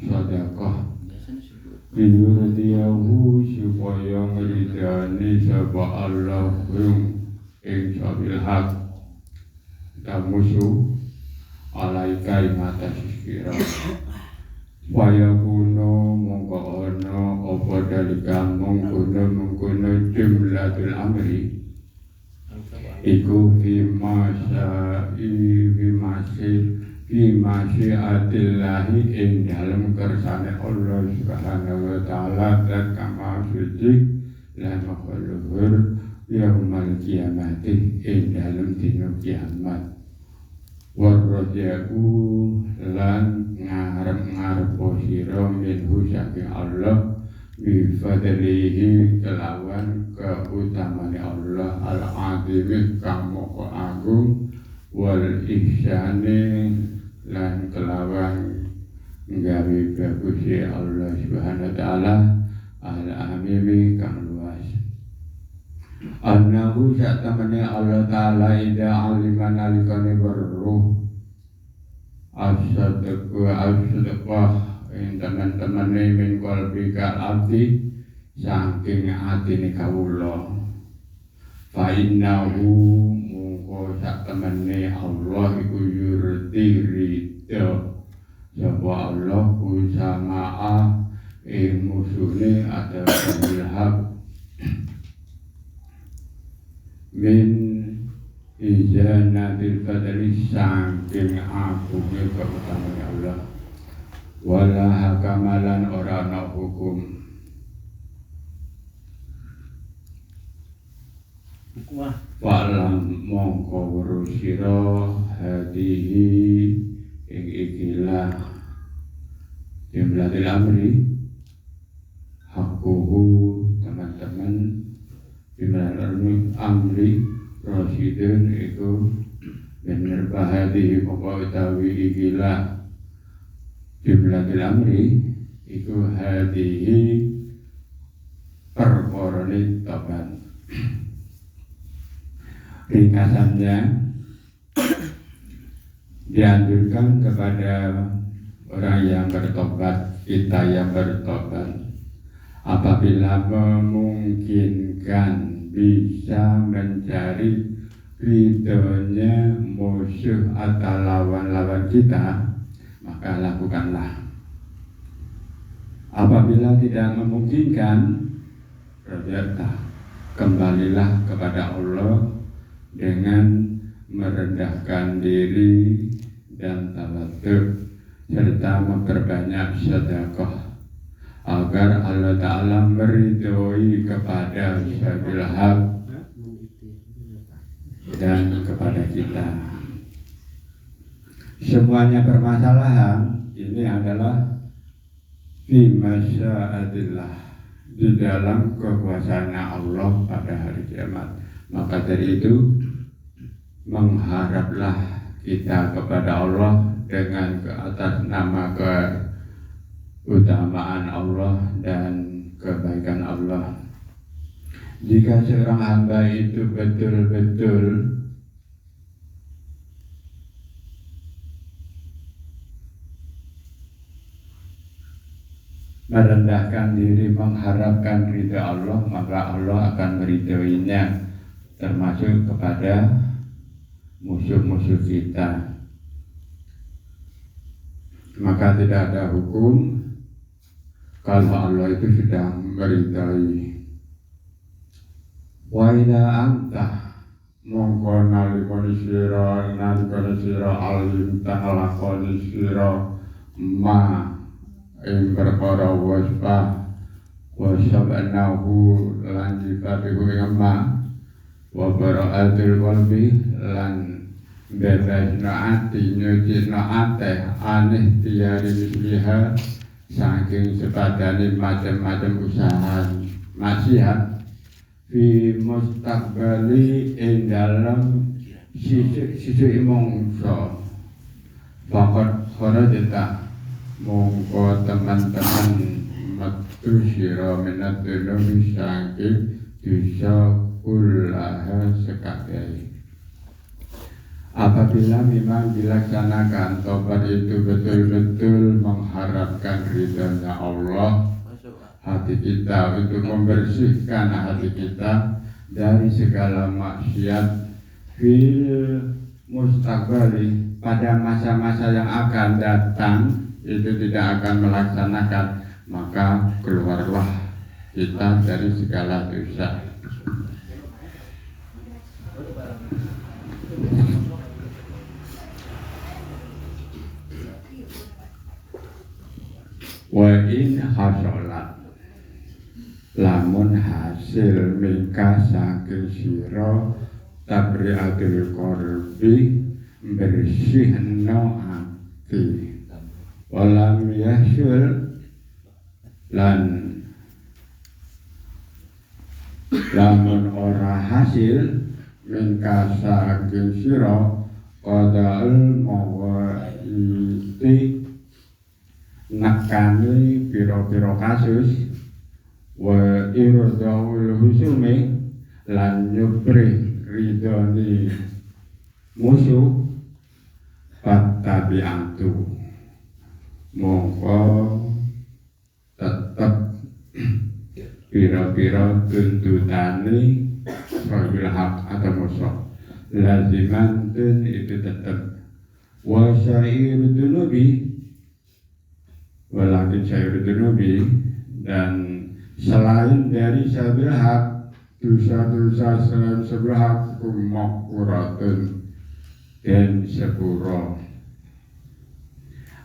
sedekah dinurdiyahu supaya ngridani sapa Allah ing sabil hak tamusu alaika ing atas sira waya kuno mongko ana apa dalika mengkono jumlatul amri iku fi masyiatillahi ing dalem kersane Allah Subhanahu wa taala dan kama suci lan makhluk yaumul kiamati ing dalem dina kiamat warrajaku lan ngarep sira minhu saking Allah bi fadlihi kelawan keutamaan Allah al-azim kang moko agung wal ihsani lan kelawan nggawe bagus Allah Subhanahu wa taala al-amimi kang luas annahu satamane Allah taala ida aliman alikane berruh as-sadaqah ing teman-temane min qalbika abdi saking atine kawula fa innahu mungko satemene Allah iku yurdirido sapa Allah usamaa ing musune ada bilhaq min izanatil fadli saking agungé keutamaan Allah wala hakamalan ora ana hukum Fa'lam mongko urusira hadihi ing ikilah jumlatil amri hakuhu teman-teman jumlatil amri rasyidun iku bener bahadihi mongko utawi ikilah jumlatil amri iku hadihi perkorone tobat ringkasannya dianjurkan kepada orang yang bertobat, kita yang bertobat apabila memungkinkan bisa mencari ridhonya musuh atau lawan-lawan kita, maka lakukanlah. Apabila tidak memungkinkan, berarti kembalilah kepada Allah dengan merendahkan diri dan tawadhu serta memperbanyak sedekah agar Allah Ta'ala meridhoi kepada sabil haq dan kepada kita. Semuanya permasalahan ini adalah fi masya'atillah, di dalam kekuasaan Allah pada hari kiamat. Maka dari itu mengharaplah kita kepada Allah dengan ke atas nama keutamaan Allah dan kebaikan Allah. Jika seorang hamba itu betul-betul merendahkan diri mengharapkan ridha Allah, maka Allah akan meridhoinya, termasuk kepada musuh-musuh kita. Maka tidak ada hukum kalau Allah itu sudah meridhai. Wa idza anta mongko nalikane sira alim ta'alaqani sira ma ing perkara wasbah wasabanahu lan dipatiku ing ma wa bara'atul qalbi lan bebasna ati nyucina ate aneh tiari misliha saking sepadane macam-macam usaha maksiat fi mustaqbali ing dalam sisi mongso bakal kharajata mongko teman-teman metu sira minat dunia saking bisa kullaha sekalian Apabila memang dilaksanakan tobat itu betul-betul mengharapkan ridhonya Allah, hati kita untuk membersihkan hati kita dari segala maksiat fil mustaqbali, pada masa-masa yang akan datang itu tidak akan melaksanakan, maka keluarlah kita dari segala dosa. Wa in hasolat, lamun hasil mika saking sira tabriatul qalbi, bersihno hati, walam yasul lan lamun ora hasil mika saking sira qadaul mawaiti, nekani pira-pira kasus, wa irdahul husumi, lan nyupri ridhoni musuh, fattabi'atu, mongko tetep pira-pira tuntutane rajul hak atau musuh lazimantun itu tetep, wa syairu dunubi, walakin syairu dunubi, dan selain dari sabil hak, dosa-dosa selain sabil hak maghfuratun, dan sepuro.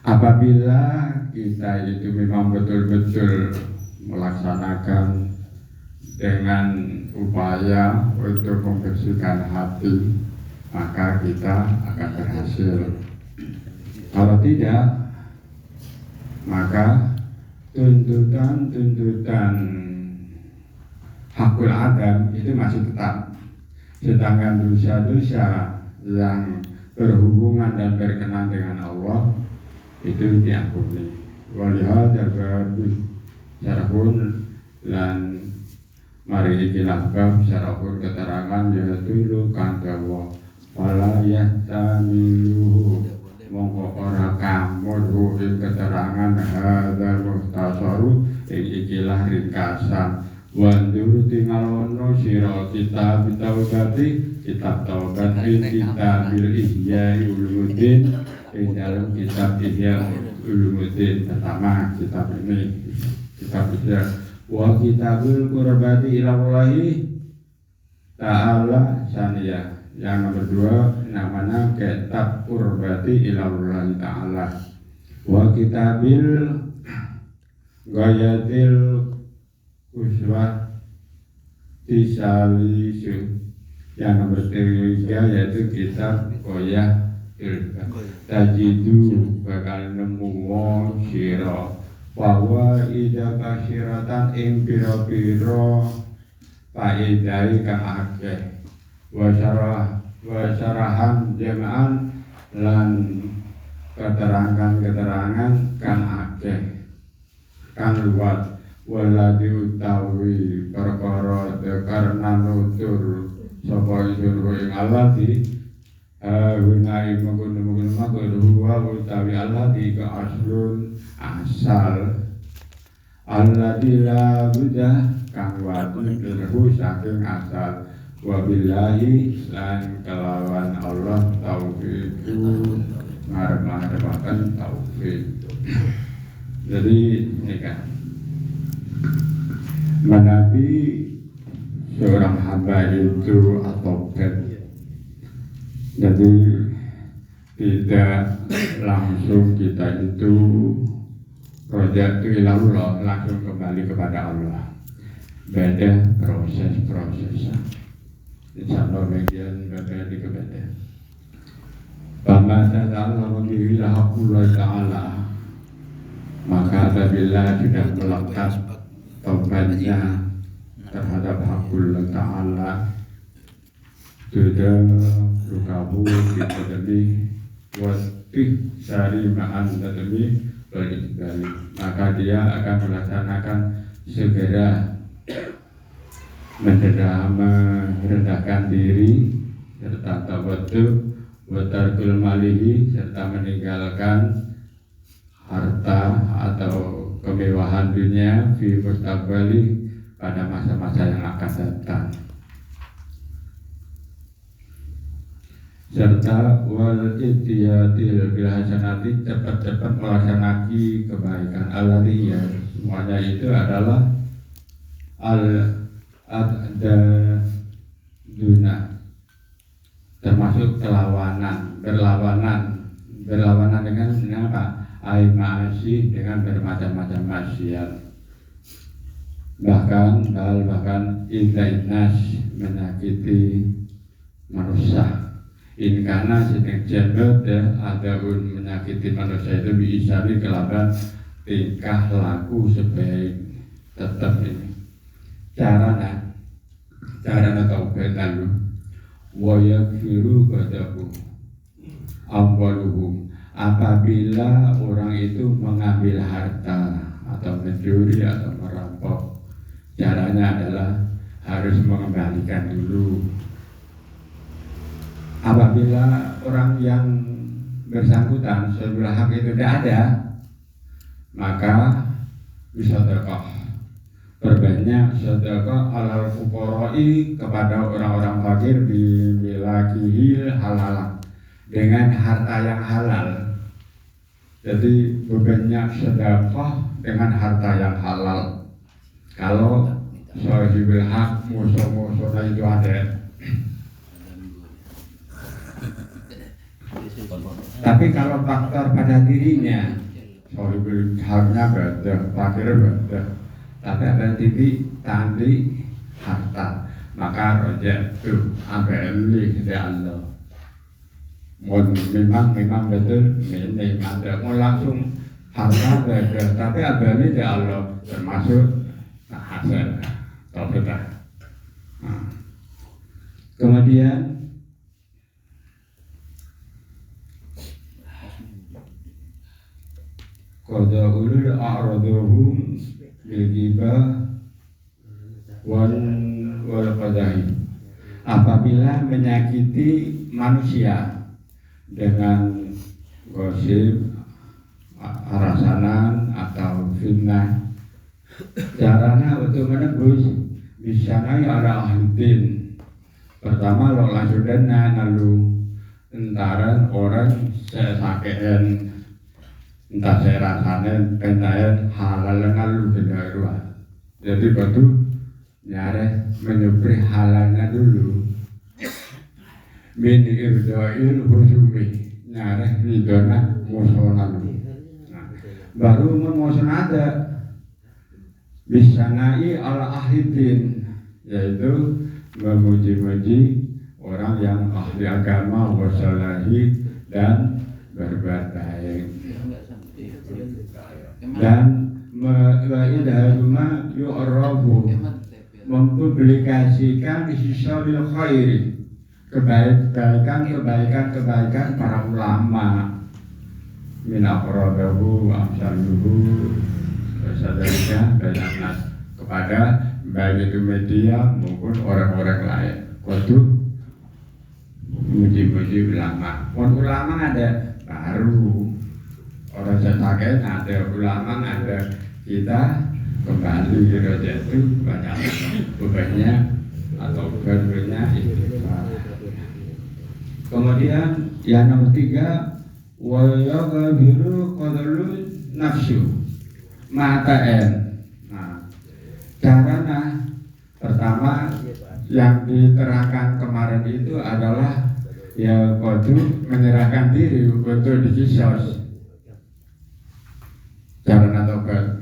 Apabila kita itu memang betul-betul melaksanakan dengan upaya untuk membersihkan hati, maka kita akan berhasil. Kalau tidak, maka tuntutan hakul adam itu masih tetap, sedangkan dosa-dosa yang berhubungan dan berkenan dengan Allah itu diampuni. Walihada babi syarahun, lan mari ikilah bab syarahun keterangan yaitu kandawa wala yahtamiluhu, mongko ora kamudhu ing keterangan hadzal muhtasaru ing ikilah ringkasan. Wandur tingalono sira kitab taubati, kitab taubat kitab bil ihya ulumuddin, ing dalam kitab ihya ulumuddin pertama kitab ini, kitab ihya. Wa kitabul qurbati ilallahi ta'ala saniyah, yang nomor 2 namanya kitab qurbati ilallahi ta'ala. Wa kitabil ghayatil uswah tisalisu, yang nomor 3 yaitu kitab goyah tajidu, bakal nemu wong sira bahwa ida kasyiratan ing pira-pira faedai kang akeh, wasarahan jama'an lan keterangan-keterangan kang akeh kang luas, waladi utawi perkara karena nutur sapa isun ing alladhi gunai menggun huwa utawi alladhi ka aslun asal, alladhi la buddha kang wajib dirhu saking asal, wabillahi lan kelawan Allah taufiqu ngarep-ngarepaken taufik. Jadi ini kan menabi seorang hamba itu atau jadi tidak langsung kita itu roja'tu ilallah, langsung kembali kepada Allah. Beda proses-prosesnya. Insyaallah bagian berbeda beda. Bama ta'ala wabihi lahaqullah ta'ala, maka apabila sudah melekat taubatnya terhadap hakullah ta'ala, sudah lukahu kita lebih wasih sari ma'an lebih balik, maka dia akan melaksanakan segera merendahkan diri serta tawadhu watarkul malihi, serta meninggalkan harta atau kemewahan dunia fi mustaqbali, pada masa-masa yang akan datang. Serta wal ittiyatil bil hasanati, cepat-cepat melaksanakan kebaikan. Alladhi, ya semuanya itu adalah al-adaduna, termasuk berlawanan dengan apa? Ai-ma'asi, dengan bermacam-macam maksiat. Bahkan idainas, menyakiti manusia. Inkana sedang jabet ada menyakiti manusia itu biisari kelaban tingkah laku sebaik. Tetap ini caranya taubat lalu wa yaghfiru qadahu amwaluhum, apabila orang itu mengambil harta atau mencuri atau merampok, caranya adalah harus mengembalikan dulu. Apabila orang yang bersangkutan sebelah hak itu tidak ada, maka bisedekah, perbanyak sedekah alal fuqara'i, kepada orang-orang fakir, bilakihil halal, dengan harta yang halal. Jadi berbanyak sedekah dengan harta yang halal. Kalau sahibul hak, musuh-musuhnya itu ada. Tapi kalau faktor pada dirinya, sahibul haknya beda, fakir beda, tapi ada titik tandi harta, maka rojak itu abeli dari Allah. Memang betul, memang ada mau langsung harta beda, tapi abeli dari Allah, termasuk hasil taubat. Kemudian qada ulul a'raduhum bil ghibah wal qadahi, apabila menyakiti manusia dengan gosip, arasanan atau fitnah, caranya untuk menebus bisanai ala ahludin. Pertama lo langsung lalu entaran orang sesakean, entah saya rasanya pendayan halal lalu benar. Jadi batu nyare menyupri halalnya dulu. Min irdoil husumi, nyare ridona musonan. Baru memuson ada bisanai ala ahidin, yaitu memuji-muji orang yang ahli agama, wasalahi, dan berbuat baik. Dan wa'idharuma yu'arabu, mempublikasikan hisalil khairi, kebaikan para ulama, min aqrabahu amsaluhu, sadarika bayanat, kepada baik itu media maupun orang-orang lain. Waktu muji-muji ulama, ulama ada baru, orang sakit ada, ulama ada, kita kembali roja itu banyak bebannya atau bebannya istighfar. Kemudian yang nomor 3, wa yaghfiru qadlu nafsu mata'en. Nah, caranya pertama yang diterangkan kemarin itu adalah ya kudu menyerahkan diri, kudu dikisos. Caranya tobat.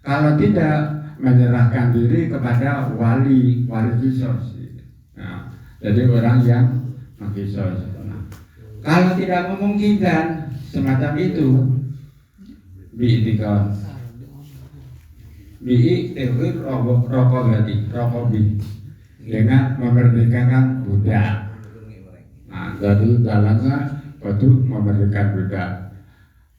Kalau tidak, menyerahkan diri kepada wali kisos. Nah, jadi orang yang mengkisos. Nah, kalau tidak memungkinkan semacam itu, bi'itikad, rokobi, dengan memerdekakan budak. Nah, jadi jalannya itu memerdekakan budak.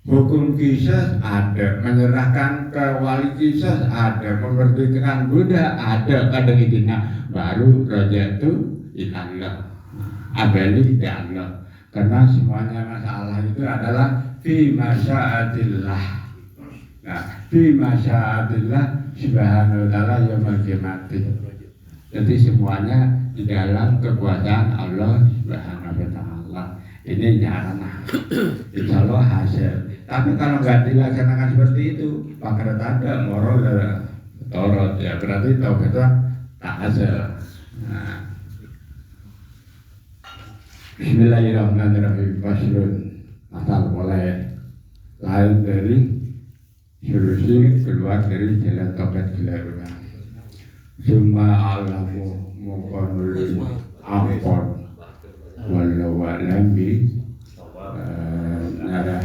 Hukum kisah ada, menyerahkan ke wali kisah ada, memerdekakan budak ada, kadang itu baru raja itu ilallah, abali ilallah. karena semuanya masalah itu adalah fi masyaatillah. Nah, fi masyaatillah subhanahu wa ta'ala yaumul qiyamati. Jadi semuanya di dalam kekuasaan Allah subhanahu wa ta'ala. Ini nyarana, insya Allah hasil. Tapi kalau nggak dilaksanakan seperti itu, pakar tanda moral torot ya berarti taubatnya tak hasil. Nah. Bismillahirrahmanirrahim. Faslun, asal mulai lain dari solusi keluar dari jalan taubat gelaruna. Semua alamu mukonul ampon walau lambi nara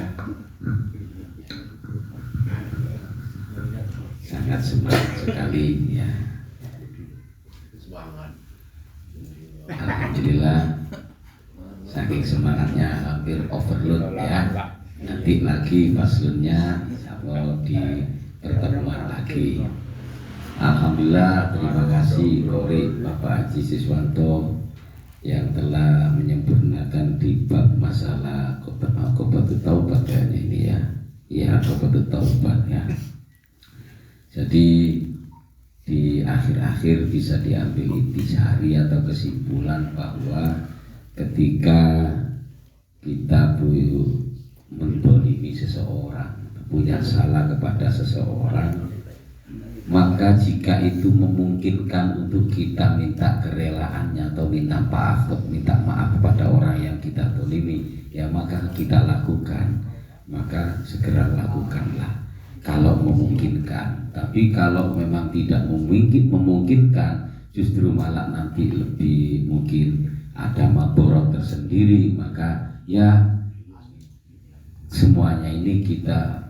sangat semangat sekali ya. Alhamdulillah, saking semangatnya hampir overload ya. Nanti lagi faslunnya insyaallah di pertemuan lagi. Alhamdulillah, terima kasih Kori Bapak Haji Siswanto yang telah menyempurnakan di bab masalah Qobatut Taubat ini ya. Ya, Qobatut Taubat ya. Jadi di akhir-akhir bisa diambil intisari atau kesimpulan bahwa ketika kita mendolimi seseorang, punya salah kepada seseorang, maka jika itu memungkinkan untuk kita minta kerelaannya atau minta maaf kepada orang yang kita dolimi, ya maka kita lakukan, maka segera lakukanlah kalau memungkinkan. Tapi kalau memang tidak memungkinkan, justru malah nanti lebih mungkin ada maborot tersendiri, maka ya semuanya ini kita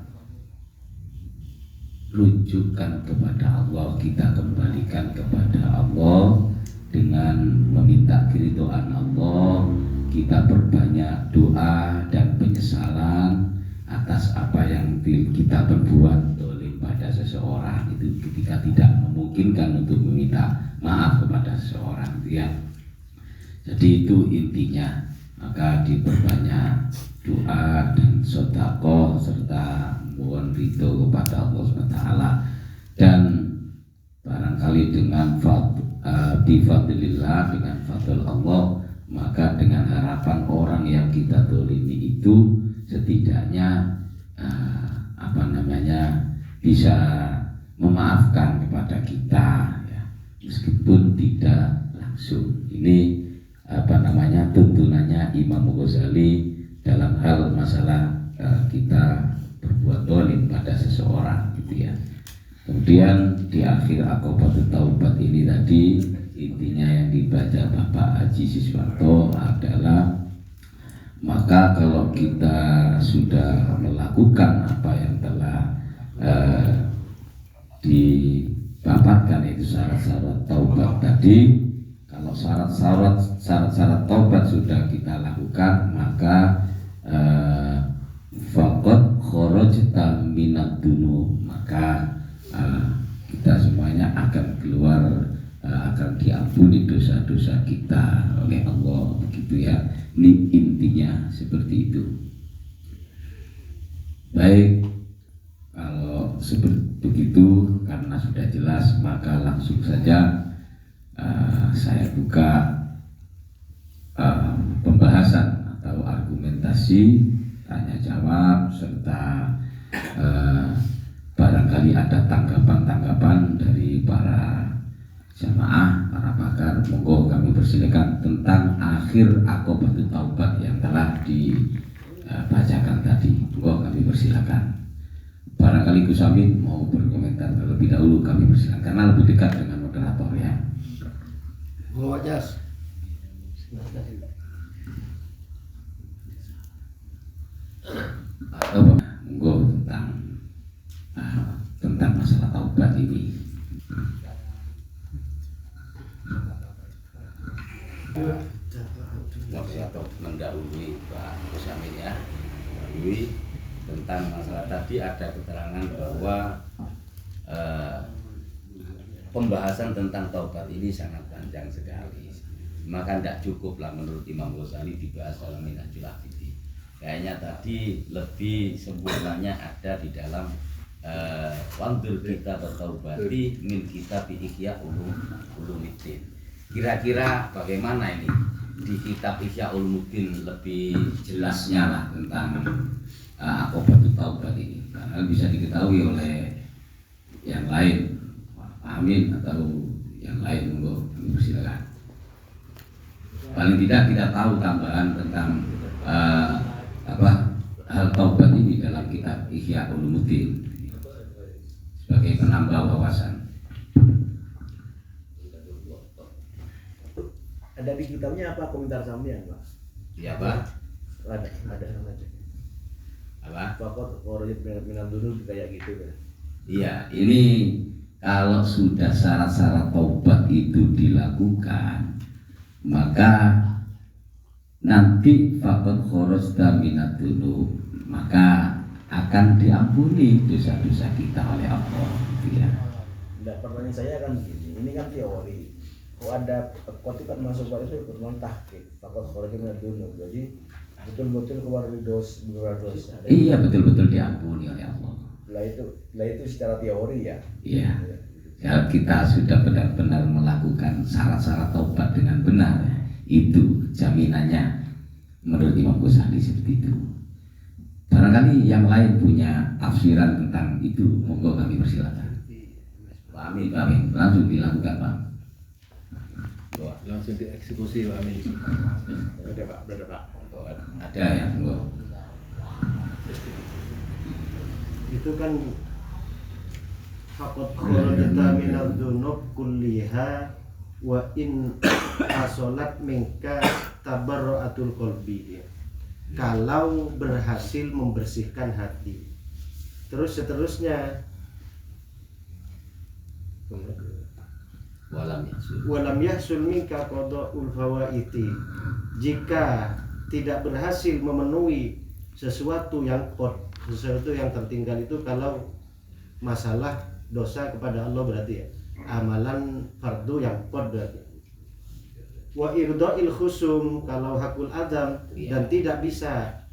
rujukan kepada Allah, kita kembalikan kepada Allah dengan meminta keridhaan Allah. Kita perbanyak doa dan penyesalan atas apa yang kita berbuat dolim pada seseorang itu ketika tidak memungkinkan untuk meminta maaf kepada seseorang ya. Jadi itu intinya, maka diperbanyak doa dan sedekah serta mohon ridho kepada Allah SWT. Dan barangkali dengan bifadlillah, dengan fadl Allah, maka dengan harapan orang yang kita dolimi itu setidaknya bisa memaafkan kepada kita ya, meskipun tidak langsung. Ini tuntunannya Imam Ghazali dalam hal masalah kita berbuat dolim pada seseorang gitu ya. Kemudian di akhir Aqobatut Taubat ini tadi intinya yang dibaca Bapak Haji Siswanto adalah, maka kalau kita sudah melakukan apa yang telah dipaparkan itu syarat-syarat taubat tadi, kalau syarat-syarat taubat sudah kita lakukan, maka faqad kharajta minad dunub, maka kita semuanya akan keluar, akan diampuni dosa-dosa kita oleh Allah, begitu ya. Ini intinya seperti itu. Baik, kalau seperti begitu karena sudah jelas, maka langsung saja saya buka pembahasan atau argumentasi, tanya jawab, serta barangkali ada tanggapan-tanggapan dari para jamaah, para pakar. Monggo kami persilakan tentang akhir Aqobatut Taubat yang telah dibacakan tadi. Monggo kami persilakan. Barangkali Gus Amin mau berkomentar terlebih dahulu, kami persilakan karena lebih dekat dengan moderator ya. Monggo Jas. Atau monggo tentang masalah taubat ini. Atau mendahului Pak Gus Amin ya, mendahului tentang masalah tadi. Ada keterangan bahwa pembahasan tentang taubat ini sangat panjang sekali. maka tidak cukup lah menurut Imam Ghazali dibahas dalam Minhajul Abidin. Kayaknya tadi lebih sempurnanya ada di dalam wandur kita bertaubati min kitab Ihya Ulumuddin. Kira-kira bagaimana ini di kitab Ihya Ulumuddin lebih jelasnya lah tentang Aqobatut Taubat ini, karena bisa diketahui oleh yang lain. Amin atau yang lain, monggo silakan. Paling tidak kita tahu tambahan tentang hal taubat ini dalam kitab Ihya Ulumuddin sebagai penambah wawasan. Ada di kitabnya apa komentar sampean, Pak? Ya, Pak. Ada sama aja. Apa? Fakot korojit minal dulu kayak gitu kan. Iya, ini kalau sudah syarat-syarat taubat itu dilakukan, maka nanti fakot kharajta minad dzunub, maka akan diampuni dosa-dosa kita oleh Allah. Ya. Nah, pertanyaan saya kan begini, ini kan teori. Kok ada itu kan masuk pada itu bernon tahqiq, fakot korojit minal dulu. Jadi betul-betul keluar dari dosa. Iya, betul-betul diampuni oleh Allah. Lah itu secara teori ya. Iya. Ya, kita sudah benar-benar melakukan syarat-syarat taubat dengan benar, itu jaminannya menurut Imam Ghazali seperti itu. Barangkali yang lain punya tafsiran tentang itu, monggo kami persilakan. Pak Amin, langsung dilakukan, Pak. Langsung dieksekusi, Pak Amin. Ada Pak. Ada ya, monggo. Itu kan faqad kharajta minadz dzunub kulliha wa in asolat minka tabarra'atul qalbi. Kalau berhasil membersihkan hati. Terus seterusnya walam yahsul minka qada'ul fawaiti. Jika tidak berhasil memenuhi sesuatu yang tertinggal itu, kalau masalah dosa kepada Allah berarti ya amalan fardu yang qad berarti. Wa irda'il khusum, kalau hakul adam dan tidak bisa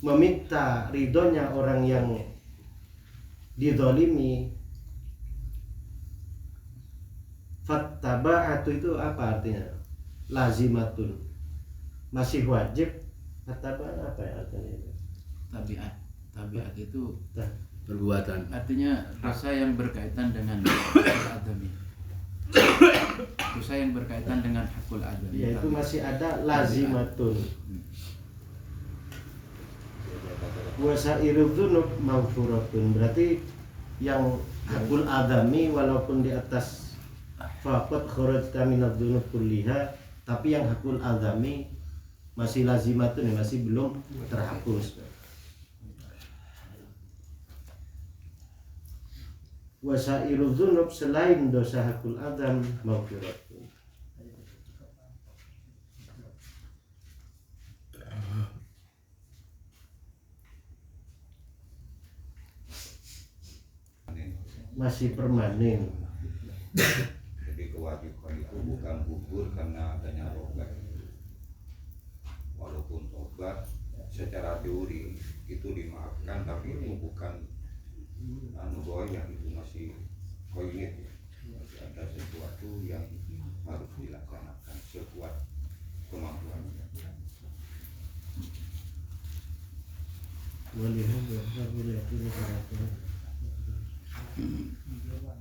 meminta ridhonya orang yang didolimi. Fattaba'atu itu apa artinya? Lazimatun, masih wajib. Fattaba'atu apa ya artinya itu? Tabiat itu Perbuatan. artinya dosa yang berkaitan dengan adami. Dosa yang berkaitan dengan hakul adami. Ya, itu masih ada lazimatun. Wa sa'iru dzunub maghfuratun, berarti yang hakul adami walaupun di atas faqad kharajta minadz dzunub kulliha, tapi yang hakul adami masih lazimatun, masih belum terhapus. Wasairu dzunub, selain dosa hakul adam, maghfiratun. Masih permanen. Jadi kewajiban itu bukan gugur karena adanya tobat. Walaupun tobat secara teori itu dimaafkan, tapi itu bukan yang itu masih koinit ya. Masih ada sesuatu yang harus dilaksanakan sekuat kemampuannya.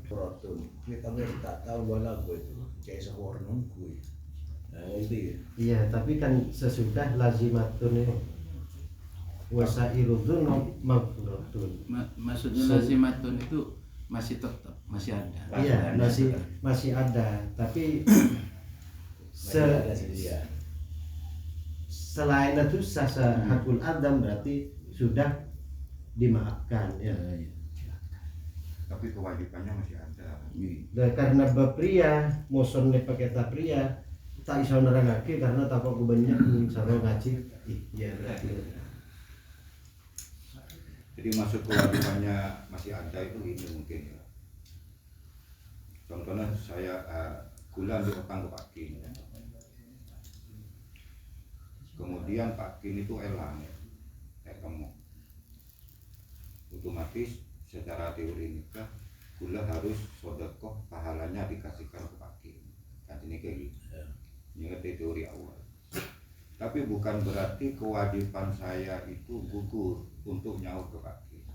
Protun. Kita tak tahu wala gue itu. Kayak seorang gue. Nah, itu ya. Iya, tapi kan sesudah lazimatun ini wasairu dzunub maghfiratun. Maksudnya lazimatun itu masih tetap, masih ada. Iya, masih ada, tapi selain itu sasa hakul adam berarti sudah dimaafkan ya. Tapi kewajibannya masih ada. Dan karena bapria moson ne pakai tapria tak iso nerangake karena takok banyak saro ngaji. Iya berarti. Jadi masuk kewajibannya masih ada itu ini mungkin ya. Contohnya saya gula di petang ke pagi, kemudian pakin itu elang kayak kamu, otomatis secara teori nikah kula harus sodekoh, pahalanya dikasihkan ke pakin, kan ini kayak gitu. Ini ngerti teori awal. Tapi bukan berarti kewajiban saya itu gugur untuk nyaur ke pakin.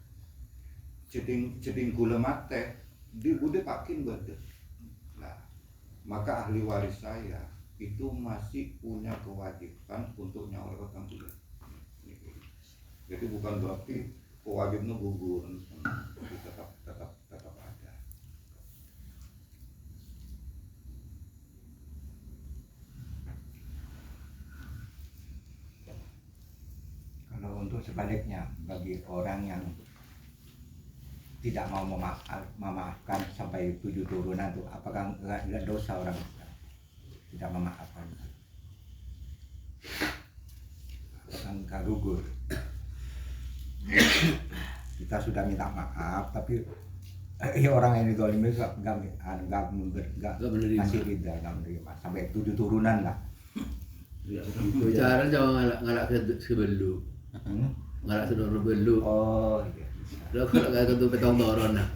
Ceting gula mate di udah pakin berde. Nah, maka ahli waris saya itu masih punya kewajiban untuk nyaur ke gula. Jadi bukan berarti kewajibannya gugur, tapi tetap ada. Kalau untuk sebaliknya, bagi orang yang tidak mau memaafkan sampai 7 turunan itu, apakah enggak dosa orang tidak memaafkan? Apakah enggak gugur? Kita sudah minta maaf, tapi orang yang dizalimi enggak kasih ridha, enggak menerima sampai 7 turunan lah. Cara jangan ngalak sebelu, ngalak sedoro belu. Oh iya. Lo kalau nggak ketemu petong toron nah.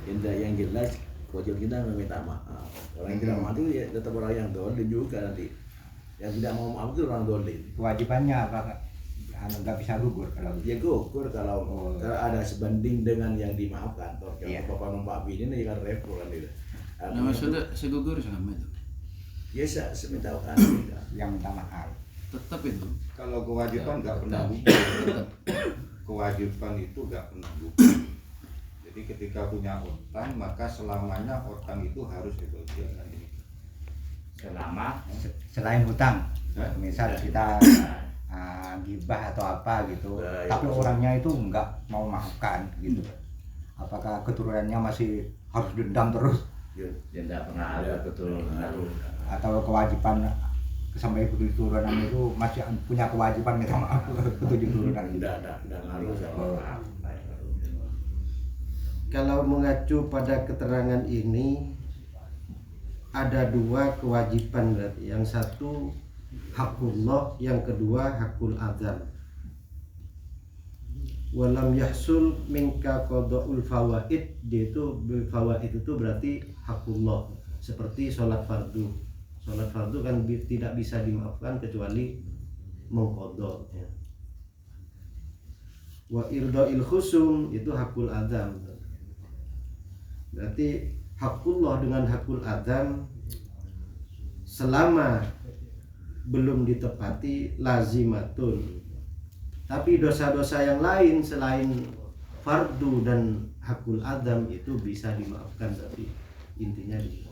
Yang jelas kewajiban kita meminta maaf. Orang yang tidak mau itu ya tetap orang yang dolim juga nanti. Yang tidak mau maaf itu orang dolim. Kewajibannya apa? Nggak bisa gugur kalau Ya gugur kalau ada sebanding dengan yang dimaafkan. Toh kalau Iya. bapak numpak bini ini kan repot kan itu. Nah maksudnya segugur sama itu Ya seminta kan. yang minta maaf. tetap itu. Kalau kewajiban nggak pernah gugur. Kewajiban itu nggak pernah gugur. Jadi ketika punya utang maka selamanya utang itu harus dibayar. Selama Selain hutang, Hah? misal kita gibah atau apa gitu, tapi orangnya itu nggak mau maafkan gitu. Apakah keturunannya masih harus dendam terus, Ya tidak pernah ada keturunan. atau kewajiban sampai 7 turunan itu masih punya kewajiban minta maaf ke 7 turunan gitu? Tidak harus. Kalau mengacu pada keterangan ini ada 2 kewajiban berarti. Yang satu hakullah, yang kedua hakul adzam. Walam yahsul minka qada'ul fawaid, itu fawaid itu berarti hakullah, seperti sholat fardu. Sholat fardu kan tidak bisa dimaafkan kecuali mengqadha ya. Wa irda'il khusum itu hakul adzam. Berarti hakullah dengan hakul adzam selama belum ditepati lazimatun. Tapi dosa-dosa yang lain selain fardu dan hakul adzam itu bisa dimaafkan, tapi intinya di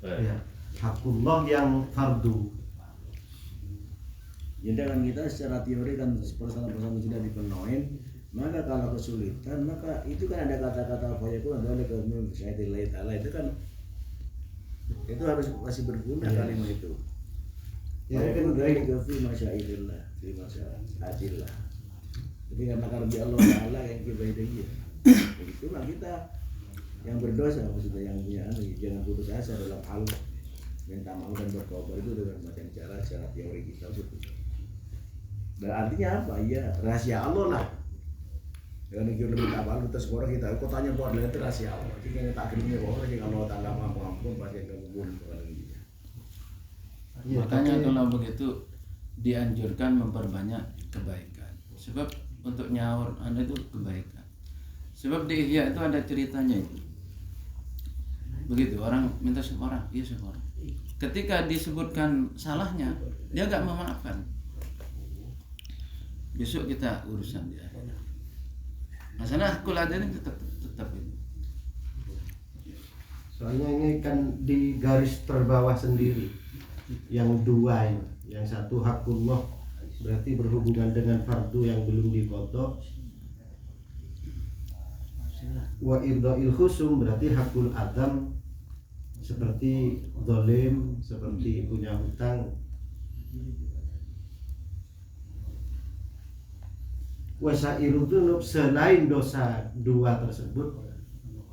ya, hakullah yang fardu. Jadi kan kita secara teori kan persoalan-persoalan sudah dipenuhin, maka kalau kesulitan maka itu kan ada kata-kata fayakun ada kemudian syaitillah taala itu kan itu harus masih berguna kalimat itu. Ya kan dari fi masyairillah, fi masyairillah. Jadi karena karbi Allah taala yang kita itu itulah kita yang berdosa, maksudnya yang punya jangan putus asa dalam hal minta maaf dan bertobat itu dengan macam cara secara teori kita gitu. Dan artinya apa? Ya rahasia Allah lah. Dengan kita minta maaf terus orang kita tanya buat itu rahasia Allah. Jadi yang tak kirimnya orang sih kalau tangga ampun pasti kebun orang ini. Makanya kalau begitu dianjurkan memperbanyak kebaikan. Sebab untuk nyaur Anda itu kebaikan. Sebab di Ihya itu ada ceritanya itu. Begitu orang minta sama orang, iya sama orang. Ketika disebutkan salahnya, dia gak memaafkan. Besok kita urusan dia. Masalah hakul adzam ini tetap itu. Soalnya ini kan di garis terbawah sendiri. Yang 2 ini, yang satu hakullah berarti berhubungan dengan fardu yang belum diqadha. Wa irda'il khusum berarti hakul adzam, seperti zalim, seperti punya hutang. Wa sa'iru dzunub selain dosa 2 tersebut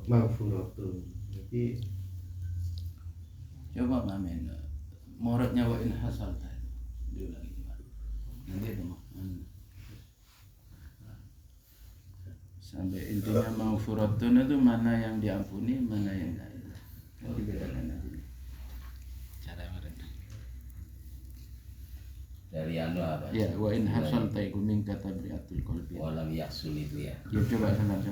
maghfuratun. Jadi Coba ngamen muridnya wa in hasal diulangi gimana? Nanti itu mah. Sampai intinya mau furatun itu mana yang diampuni, mana yang tidak. Kan dibedakan nanti. Cara mereka. Dari anu apa? Ya, wa in hasal taikumin kata beriatul qalbi. Walam yaksul itu ya. Ya coba sandan.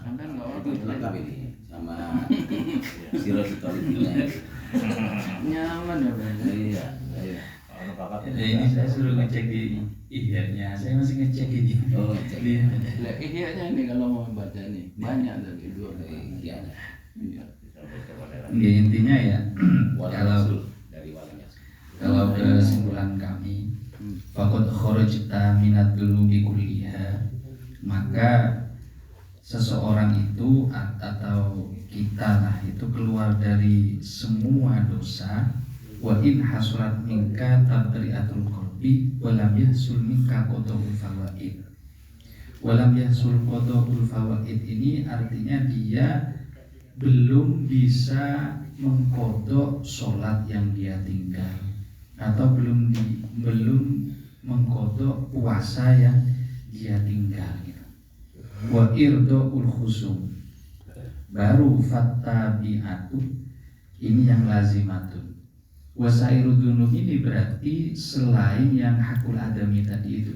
Sandan enggak Itu apa-apa. lengkap ini sama siratul qalbinya. Nyaman ya, Bang. Iya, iya. Ini saya suruh ngecek di ihya-nya, saya masih ngecek ini. Oh, cek. Iya. Lah ihya-nya ini kalau mau baca nih banyak lagi dua. Iya. Iya. Ya, intinya ya, Walam kalau yaksul dari walam yaksul. kalau kesimpulan kami, faqad kharajta minad dulubi kulliha, maka seseorang itu atau kita lah itu keluar dari semua dosa. Wa in hasurat minka tabriatul qalbi wa lam yahsul minka qada'ul fawaid. Wa lam yahsul qada'ul fawaid ini artinya dia belum bisa mengkodok sholat yang dia tinggal, atau belum mengkodok puasa yang dia tinggal gitu. Wa irdo'ul khusum, baru fattabi'atu, ini yang lazimatun. Wasairu dunub ini berarti selain yang hakul adami tadi itu.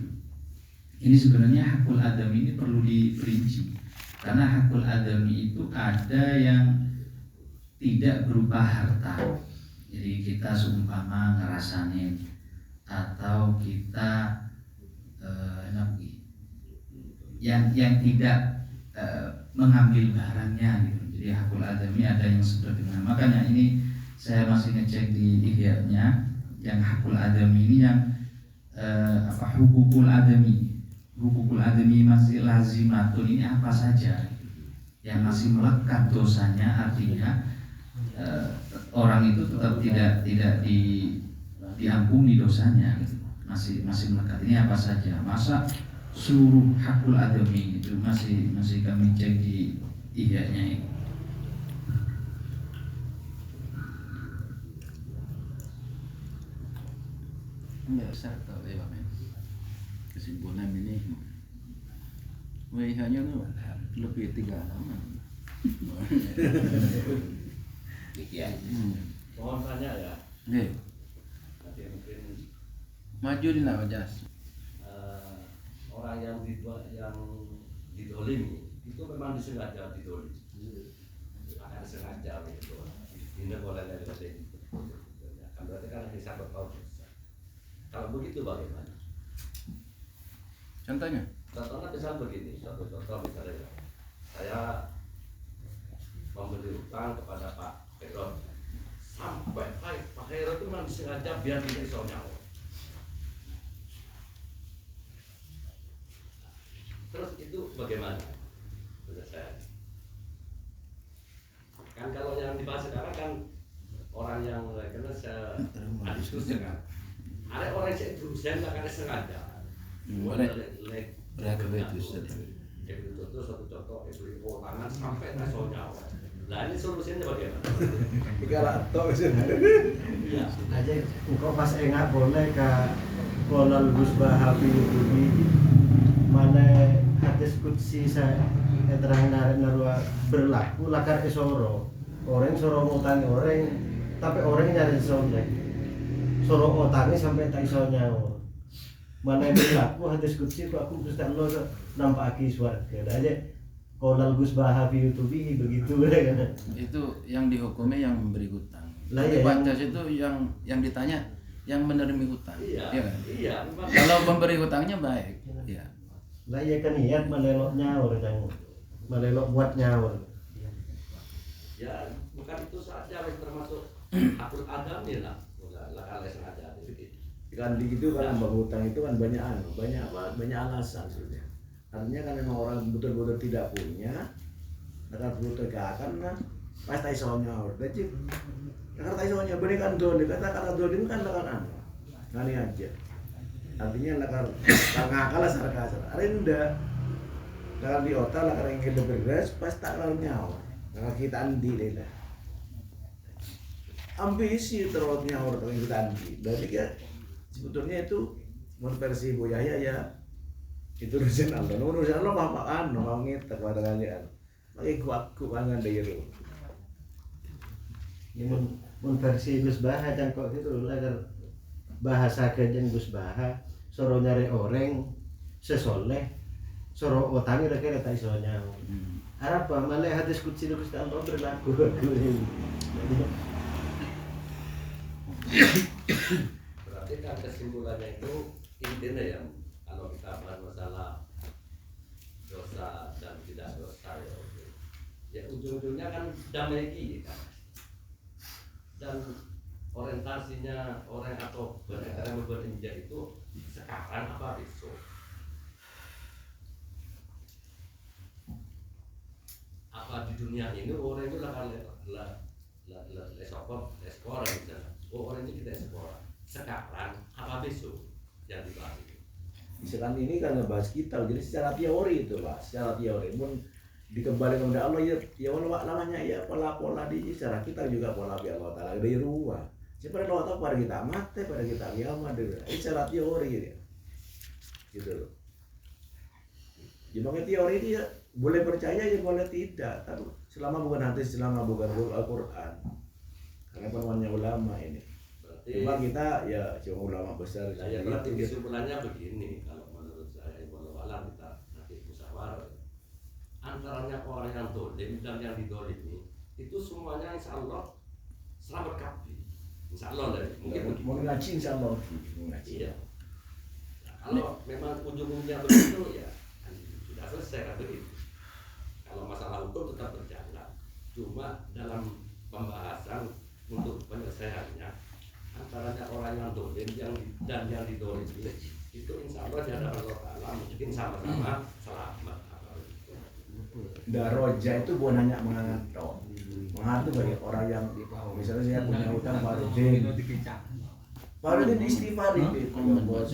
Ini sebenarnya hakul adami ini perlu diperinci, karena hakul adami itu ada yang tidak berupa harta. Jadi kita seumpama ngerasain atau kita yang tidak mengambil barangnya gitu. Jadi hakul adami ada yang seperti itu. Makanya ini saya masih ngecek di ihya-nya, yang hakul adami ini yang hukukul adami. Hukukul adami masih lazimatun ini apa saja yang masih melekat dosanya, artinya orang itu tetap tidak diampuni dosanya gitu. Masih melekat. Ini apa saja? Masa seluruh hakul adami itu masih kami cek di ihya-nya ini. Enggak serta ya Pak. Kesimpulan ini WH-nya tuh lebih 3 halaman. Demikian. Mohon tanya ya. Oke. Nanti mungkin Maju di nama jas. orang yang didolimi itu memang disengaja didolimi. Akan disengaja gitu. Ini boleh dari tadi. Kan berarti kan hisab berkau. Kalau begitu bagaimana? Contohnya? Contohnya misal begini, contoh misalnya saya memberi utang kepada Pak Heron sampai Pak Heron itu memang sengaja biar tidak iso nyawa. Terus itu bagaimana? Menurut saya kan kalau yang dibahas sekarang kan orang yang karena saya diskusi kan ada orang yang itu saya nggak akan sengaja itu satu contoh itu tangan sampai nasional nyawa. Nah ini solusinya bagaimana? Jika laptop Iya. aja engkau pas enggak boleh ke kolal gusbah habi ini mana hadis kutsi saya terang narua berlaku lakar esoro orang soro ngutang orang tapi orang nyari soro otaknya sampai tak iso nyawa. Mana yang berlaku hadis kutsi kok aku Gusti Allah nampak aki swarga. Aja kolal gusbah habi itu begitu kan. Itu yang dihukumi yang memberi hutang. Lah Tapi iya, Pancas itu yang ditanya yang menerima hutang. Iya. Iya kan? Iya. Kalau pemberi hutangnya baik. Iya. Lah ya kan niat melelok nyawa kan. Melelok buat nyawa. Ya bukan itu saja yang termasuk akul adami lah. Bukan lah kalau sengaja begitu. Kan begitu kan hutang itu kan banyak banyak alasan sebenarnya. Artinya kan memang orang betul-betul tidak punya, akan betul akan pasti isonya berarti kata isonya berikan dolim kata dolim kan akan ngani aja. Artinya lakar ngakal sarkasar. Arinda lakar di otak lakar yang kita beres pasti tak lalu nyawa. Lakar kita andi deh lah. ambisi terus nyaur dengan tadi. Berarti kan sebetulnya itu menurut versi Bu Yahya ya itu urusan Allah. Urusan Allah mau ngitek pada kalian. Pakai kuatku kangen dairu. Ini mun versi Gus Baha dan kok gitu agar bahasa kejeng Gus Baha soro nyari orang sesoleh soro otangi rek tak iso nyawa. Harap malah hadis kutsi Gus Allah berlaku. Berarti kan kesimpulannya itu intinya ya kalau kita bahas masalah dosa dan tidak dosa ya ujung-ujungnya kan damai kita dan orientasinya orang atau bernegara yang berinjak itu sekarang apa besok apa di dunia ini orang itu lah ekspor misalnya orang ini kita ekspor sekarang apa besok yang dibahas itu Misalkan ini kan ngebahas kita, jadi secara teori itu Pak, secara teori pun dikembalikan kepada Allah ya Allah namanya ya pola-pola di secara kita juga pola Allah Taala dari ruah. Seperti Allah tahu pada kita mati, pada kita kiamat ini secara teori ya. Gitu loh. Jadi teori ini ya boleh percaya ya boleh tidak, tapi selama bukan hadis, selama bukan Al-Qur'an. Karena penuannya ulama ini. Cuma kita ya cuma ulama besar. Ya berarti kesimpulannya begini, kalau menurut saya walau alam kita nanti musyawarah antaranya orang yang dolim dan yang didolimi itu semuanya insya Allah selamat kabeh. Insya Allah dari mungkin mau ngaji insya Allah ngaji. Iya. Nah, kalau memang ujung-ujungnya begitu ya sudah selesai kan begitu. Kalau masalah hukum tetap berjalan, cuma dalam pembahasan untuk penyelesaiannya antaranya orang yang dolim dan yang didolimi itu insya Allah di hadapan Allah Ta'ala mungkin sama-sama selamat. Daroja itu bukan hanya mengangkat toh, mengangkat bagi orang yang misalnya saya punya utang Farudin istighfar itu bos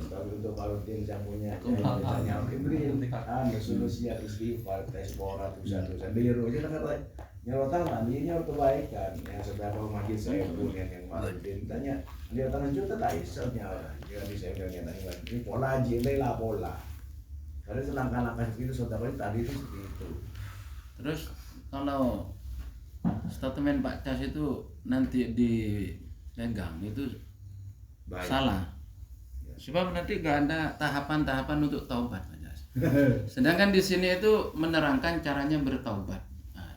tapi untuk Farudin saya punya misalnya Imrin solusinya istighfar tes borat tulisan biru itu kan nyerotan ini nyawa kebaikan yang seberapa makin saya punya yang Farudin tanya dia tangan juta tak iso nyawa dia bisa bilang ini pola jile lah pola karena selangkah-langkah itu saudara tadi itu seperti itu. Terus kalau statement Pak Cas itu nanti dipegang itu baik. Salah. Sebab nanti gak ada tahapan-tahapan untuk taubat Pak Cas. Sedangkan di sini itu menerangkan caranya bertaubat. Nah,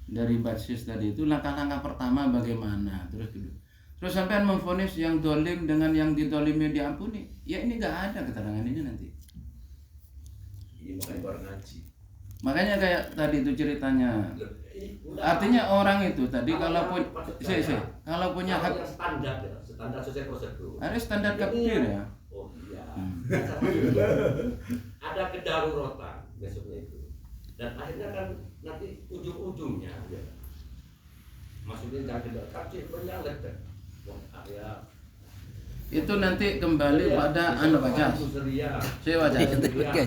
dari basis tadi itu langkah-langkah pertama bagaimana, terus sampai memvonis yang dolim dengan yang didolimi diampuni. Ya ini gak ada keterangan ini nanti. Makanya baru ngaji. Makanya kayak tadi itu ceritanya. Artinya orang itu tadi kalau punya hak standar sesuai prosedur. Ada standar kafir ya. Oh iya. Ada kedaruratan besoknya itu. Dan akhirnya kan nanti ujung-ujungnya ya. Maksudnya jangan kedaruratan berjalan kan. Wah, ya. Itu nanti kembali pada Pak Cas. Saya baca.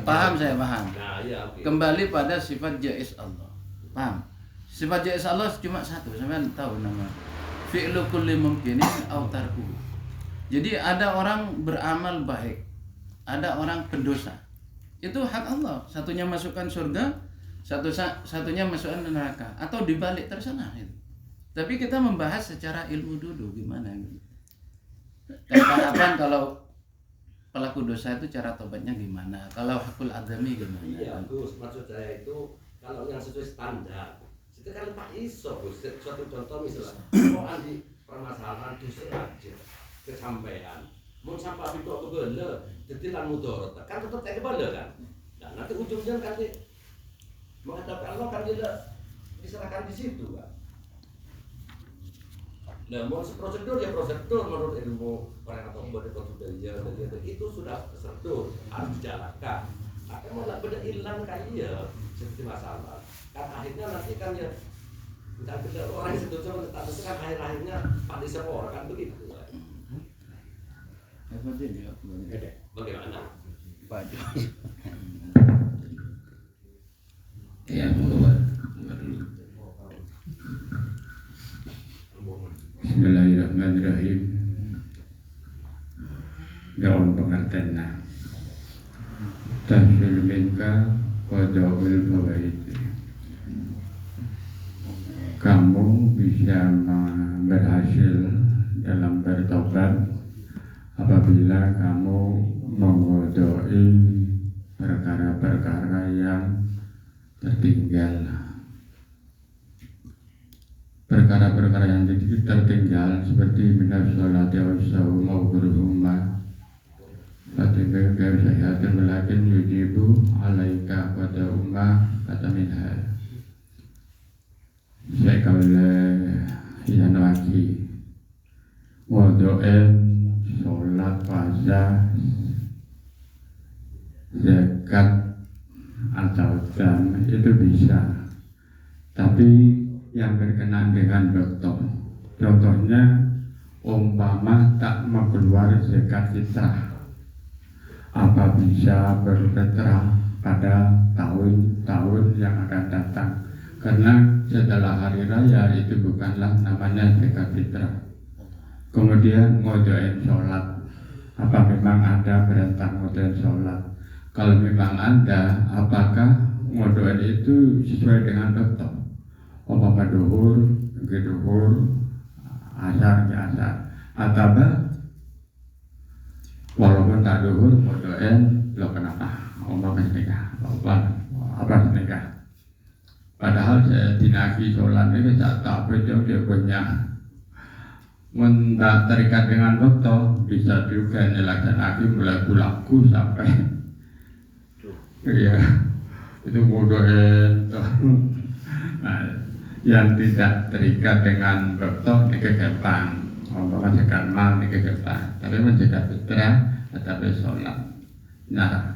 Paham saya paham. Nah, ya, okay. Kembali pada sifat jaiz Allah. Paham? Sifat jaiz Allah cuma satu, sampean tahu nama. Fi'lu kulli mumkinin aw tarkuhu. Jadi ada orang beramal baik, ada orang pendosa. Itu hak Allah. Satunya masukkan surga, satunya masukkan neraka atau dibalik terserah itu. Tapi kita membahas secara ilmu dulu gimana gitu. Tahapan kalau pelaku dosa itu cara tobatnya gimana? Kalau hakul adami gimana? Iya, Gus. Maksud saya itu kalau yang sesuai standar. Itu kan Pak Iso, Gus. Suatu contoh misalnya, orang di permasalahan dosa aja kesampaian. Mau sampai itu ke bela, jadi lan mudorot. Kan tetap kayak bela kan. Nah, nanti ujungnya kan menghadap Allah kan dia diserahkan di situ kan. Nah, mau prosedur ya prosedur menurut ilmu orang atau prosedur itu sudah prosedur harus dijalankan. Tapi malah beda hilang kayak seperti masalah. Kan akhirnya nanti kan ya tidak beda orang yang setuju status kan akhir-akhirnya pada sepor kan begitu. Bagaimana? Ya, mau dulu. Bismillahirrahmanirrahim. Mohon pengertiannya. Tahsil minka qadaul fawaid. Kamu bisa berhasil dalam bertobat apabila kamu mengodoi perkara-perkara yang tertinggal. Perkara-perkara yang tertinggal seperti minas sholati wa saum wa qur'umma fatimah kaisahatin walakin yujibu alaika pada umma kata minha saya kaula yang lagi wadoen sholat puasa zakat atau dam itu bisa, tapi yang berkenaan dengan dokter, contohnya umpama tak mengeluarkan zakat fitrah, apa bisa berfitrah pada tahun-tahun yang akan datang? Karena setelah hari raya itu bukanlah namanya zakat fitrah. Kemudian ngodoin sholat, apa memang ada perintah ngodoin sholat? Kalau memang ada, apakah ngodoin itu sesuai dengan dokter? Umpama duhur, asar, atau walaupun tak duhur, ngodoin lo kenapa? Umpama nikah, apa nikah? Padahal saya dinaki sholat ini tak apa dia punya mendak terikat dengan waktu bisa juga dilaksanakan mulai laku sampai ya itu mudahin. Nah, yang tidak terikat dengan waktu ini kegampang, menjaga mal ini kegampang, tapi menjaga fitrah tetapi sholat. Nah,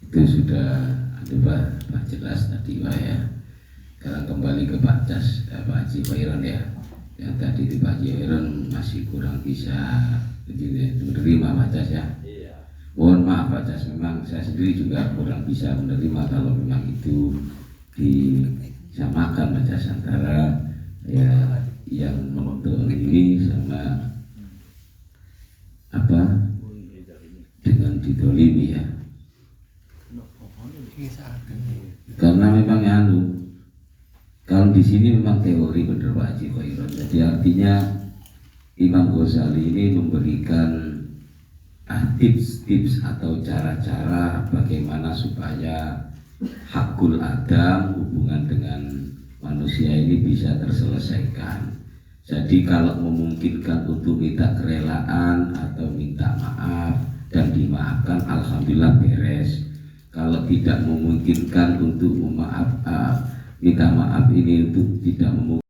itu sudah Pak jelas tadi Pak ya. Sekarang kembali ke Pak Cas, Pak Haji Khairon ya. Yang tadi di Pak Haji Khairon masih kurang bisa menerima Pak Cas ya. Mohon maaf Pak Cas, memang saya sendiri juga kurang bisa menerima kalau memang itu disamakan Pak Cas antara ya yang mendolimi sama apa dengan didolimi ya. Karena memang kalau di sini memang teori benar Pak Haji Khairon. Jadi artinya Imam Ghazali ini memberikan tips-tips atau cara-cara bagaimana supaya hakul adam, hubungan dengan manusia ini bisa terselesaikan. Jadi kalau memungkinkan untuk minta kerelaan atau minta maaf dan dimaafkan, alhamdulillah beres. Kalau tidak memungkinkan untuk minta maaf ini untuk tidak memungkinkan